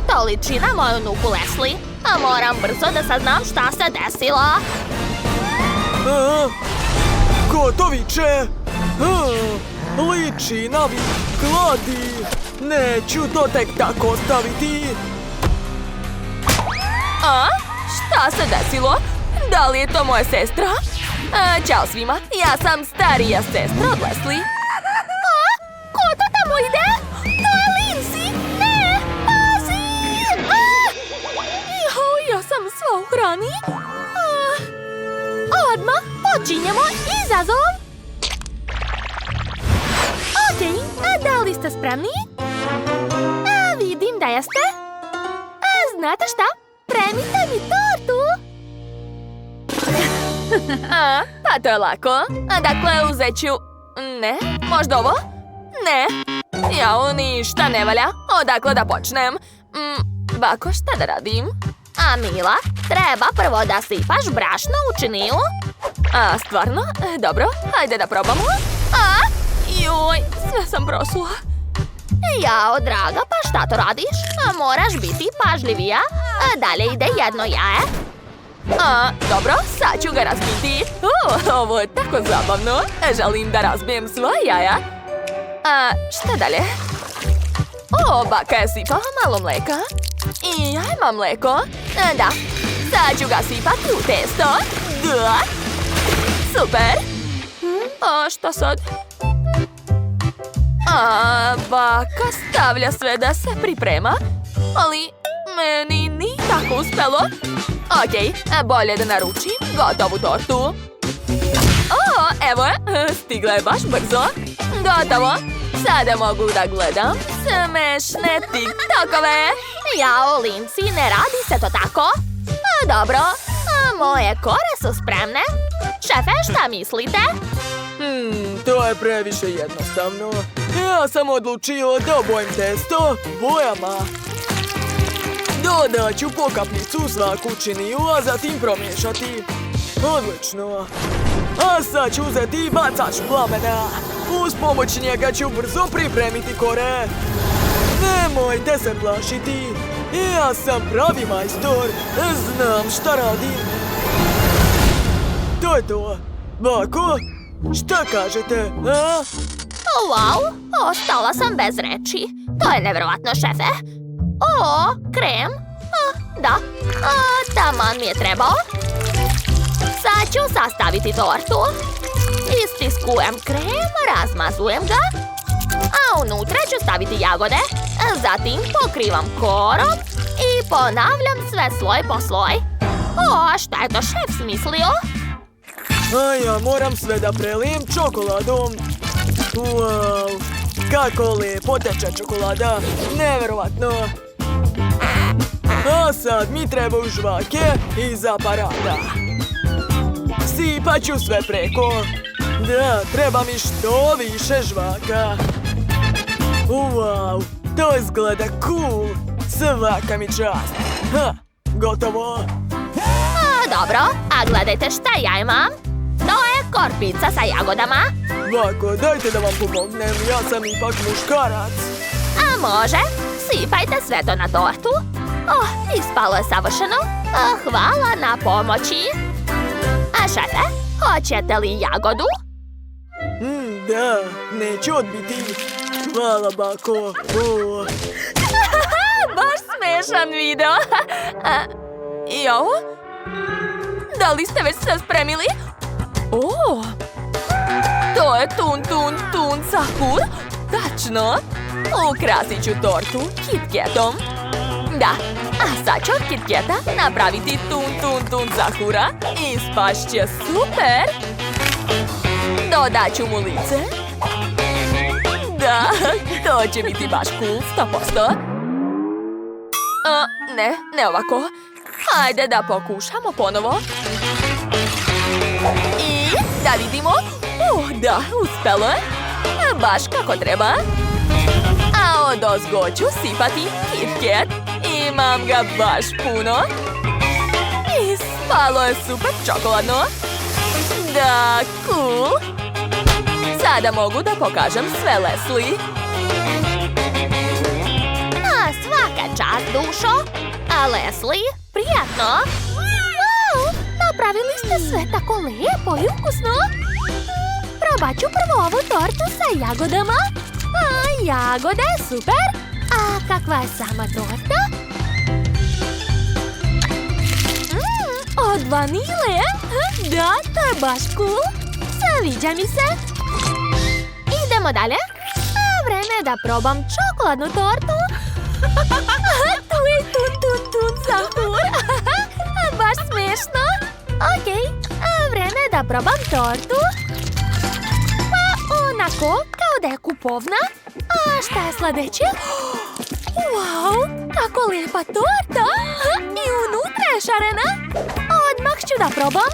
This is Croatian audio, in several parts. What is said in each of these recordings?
To liči na moju nuku Leslie. A moram brzo da saznam šta se desilo. Ko to viče? Liči na vik gladi. Neću to tek tako ostaviti. Šta se desilo? Da li je to moja sestra? Ćao svima, ja sam starija sestra od Leslie. Ko to tamo ide? To je Lindsay! Ne! Pazi! Ja sam sva u hrani. Odmah počinjemo izazov. Okej, da li ste spremni? Vidim da jeste. Znate šta? Spremite mi tortu. Pa to je lako. Dakle, uzet ću... Ne, možda ovo? Ne. Jao, ništa ne valja. Odakle da počnem? Bako, šta da radim? Mila, treba prvo da sipaš brašno u činiju. Stvarno? Dobro, hajde da probamo. Joj, sve sam prosula. Jao, draga, pa šta to radiš? Moraš biti pažljivija. Dalje ide jedno jaje. Dobro, sad ću ga razbiti. Ovo je tako zabavno. Želim da razbijem sva jaja. Šta dalje? Baka je sipala malo mleka. I ja imam mleko. Da, sad ću ga sipati u testo. Da. Super. Šta sad? Baka stavlja sve da se priprema. Ali meni nije tako uspelo. Okej, bolje da naručim gotovu tortu. Evo je, stigla je baš brzo. Gotovo. Sada mogu da gledam smešne tiktokove. Jao, Lindsay, ne radi se to tako. Dobro, moje kore su spremne. Šefe, šta mislite? To je previše jednostavno. Ja sam odlučio da obojim testo bojama. Dodat ću pokapnicu u svaku činiju, a zatim promiješati. Odlično. A sad ću uzeti bacač plamena. Uz pomoć njega ću brzo pripremiti kore. Nemojte se plašiti. Ja sam pravi majstor. Znam šta radim. To je to. Bako, šta kažete, a? Wow, ostala sam bez reči. To je nevjerovatno, šefe. Krem. Da, taman mi je trebao. Sad ću sastaviti tortu. Istiskujem krem, razmazujem ga. A unutra ću staviti jagode. Zatim pokrivam korom i ponavljam sve sloj po sloj. Šta je to šef smislio? Ja moram sve da prelijem čokoladom. Wow, kako lijepo teče čokolada. Neverovatno. A sad mi trebaju žvake iz aparata. Sipat ću sve preko. Da, treba mi što više žvaka. Wow, to izgleda cool. Svaka mi čast. Gotovo. Dobro, a gledajte šta ja imam. To je korpica sa jagodama. Bako, dajte da vam pomognem, ja sam ipak muškarac. Može, sipajte sve to na tortu. Ispalo je savršeno. Hvala na pomoći. Šefe, hoćete li jagodu? Da, neću odbiti. Hvala, bako. Baš smešan video. I ovo? Da li ste već sve spremili? To je tun sahur. Tačno. Ukrasit ću tortu KitKatom. Da, a sad ću od KitKata napraviti tun sahura. Ispašće super. Dodat ću mu lice. Da, to će biti baš cool, 100%. Ne ovako. Hajde da pokušamo ponovo. I da vidimo. Da, uspelo je. Baš kako treba. A odozgo ću sipati KitKat. Imam ga baš puno. Ispalo je super čokoladno. Da, cool. Sada mogu da pokažem sve Leslie. Svaka čast, dušo. A Leslie, prijatno. Wow, napravili ste sve tako lijepo i ukusno. Probat ću prvo ovu tortu sa jagodama. Jagode, super. A kakva je sama torta? Od vanile? Da, to je baš cool. Sviđa mi se. Idemo dalje. Vreme je da probam čokoladnu tortu. Tu je tun Sahur. Baš smiješno. Okej, vreme je da probam tortu. Pa onako, kao da je kupovna. A šta je sljedeće? Wow, kako lijepa torta. I unutra je šarena. Odmah ću da probam.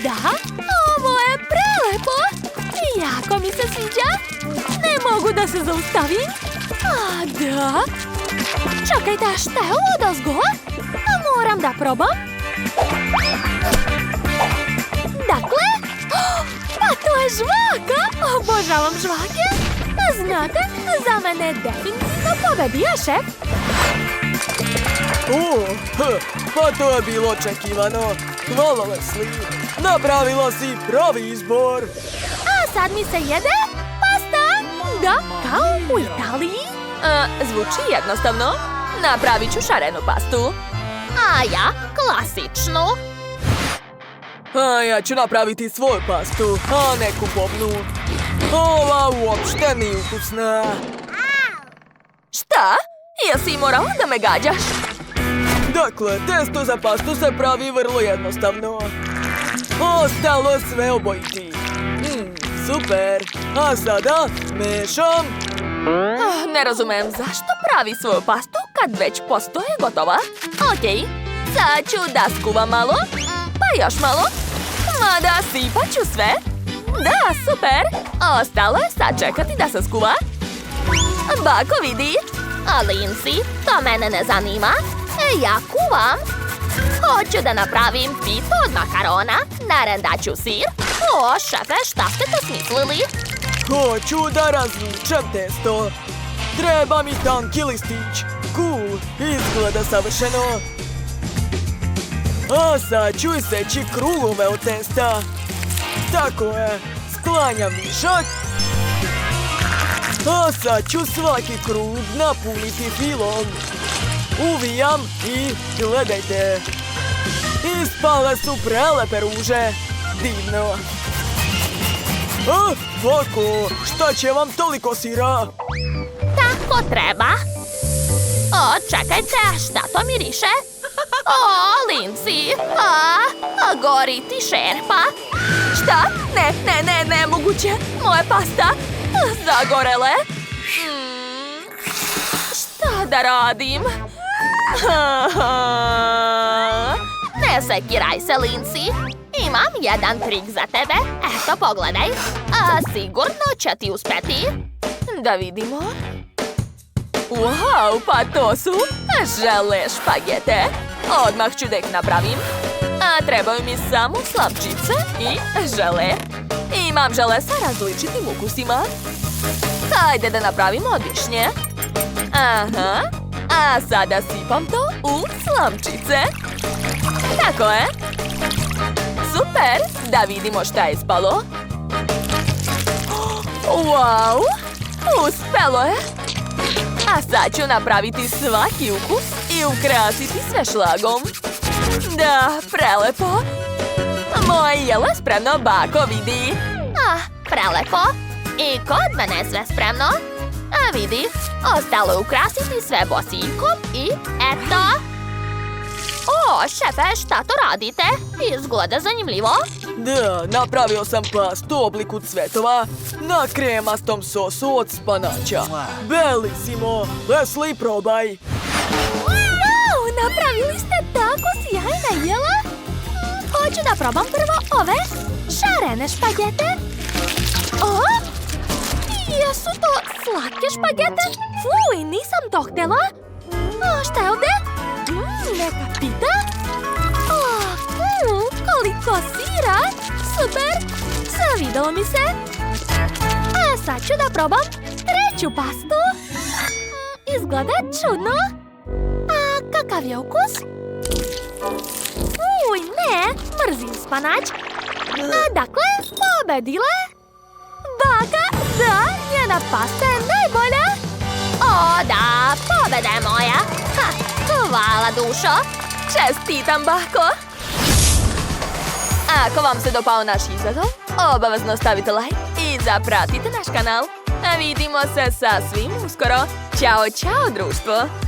Da, ovo je prelepo. Jako mi se sviđa. Ne mogu da se zaustavim. A da. Čekajte, šta je ovo odozgo? Moram da probam. Dakle, pa to je žvaka. Obožavam žvake. Znate, za mene je definitivno pobedio šef. Pa to je bilo očekivano. Hvala, Leslie. Napravila si pravi izbor. A sad mi se jede pasta. Da, kao u Italiji. Zvuči jednostavno. Napravit ću šarenu pastu. A ja klasičnu. A ja ću napraviti svoju pastu, a ne kupovnu. Ova uopšte nije ukusna. Šta? Jesi morao da me gađaš? Dakle, testo za pastu se pravi vrlo jednostavno. Ostalo je sve obojiti. Super. A sada mešam. Ne razumem zašto pravi svoju pastu kad već postoje gotova. Okej, sad ću da skuvam malo, pa još malo. Mada sipat ću sve. Da, super. Ostalo je sad čekati da se skuva. Bako vidi. A Lindsay, to mene ne zanima. Ja kuvam. Hoću da napravim pitu od makarona. Narendat ću sir. O, šefe, šta ste to smislili? Hoću da razvučem testo. Treba mi tanki listić. Cool, izgleda savršeno. A sad ću iseći krugove od testa. Tako je, sklanjam višak. A sad ću svaki krug napuniti filom. Uvijam i gledajte. Ispale su prelepe ruže. Divno. Bako, šta će vam toliko sira? Tako treba. O, čekajte, šta to miriše? O, Lindsay, gori ti šerpa. Šta? Ne, moguće. Moje pasta zagorele. Šta da radim? Ne sekiraj se, Lindsay. Imam jedan trik za tebe. Eto, pogledaj. Sigurno će ti uspeti. Da vidimo. Wow, pa to su žele špagete. Odmah ću da ih napravim. A trebaju mi samo slamčice i žele. Imam žele sa različitim ukusima. Hajde da napravimo od višnje. Aha. A sada sipam to u slamčice. Tako je. Super. Da vidimo šta je ispalo. Wow. Uspelo je. A sad ću napraviti svaki ukus i ukrasiti sve šlagom. Da, prelepo. Moje jelo je spremno, bako vidi. Prelepo. I kod mene je sve spremno. A vidi, ostalo je ukrasiti sve bosiljkom i eto. O, šefe, šta to radite? Izgleda zanimljivo. Da, napravio sam pastu u obliku cvetova na kremastom sosu od spanaća. Bellissimo! Leslie, probaj! Wow, napravili ste tako sjajna jela. Hoću da probam prvo ove šarene špagete. O, jesu to slatke špagete? Fuj, nisam to htjela. A šta je ovdje? Neka pita? Koliko sira! Super! Svidelo mi se! A sad ću da probam treću pastu. izgleda čudno. A kakav je ukus? Uj, ne, mrzim spanač. Dakle, pobedila? Baka, da, njena pasta je najbolja. O, da, pobeda je moja. Ha, hvala, dušo. Čestitam, bako! Ako vam se dopao naš izazov, obavezno stavite like i zapratite naš kanal. A vidimo se sasvim uskoro. Ćao, ćao, društvo!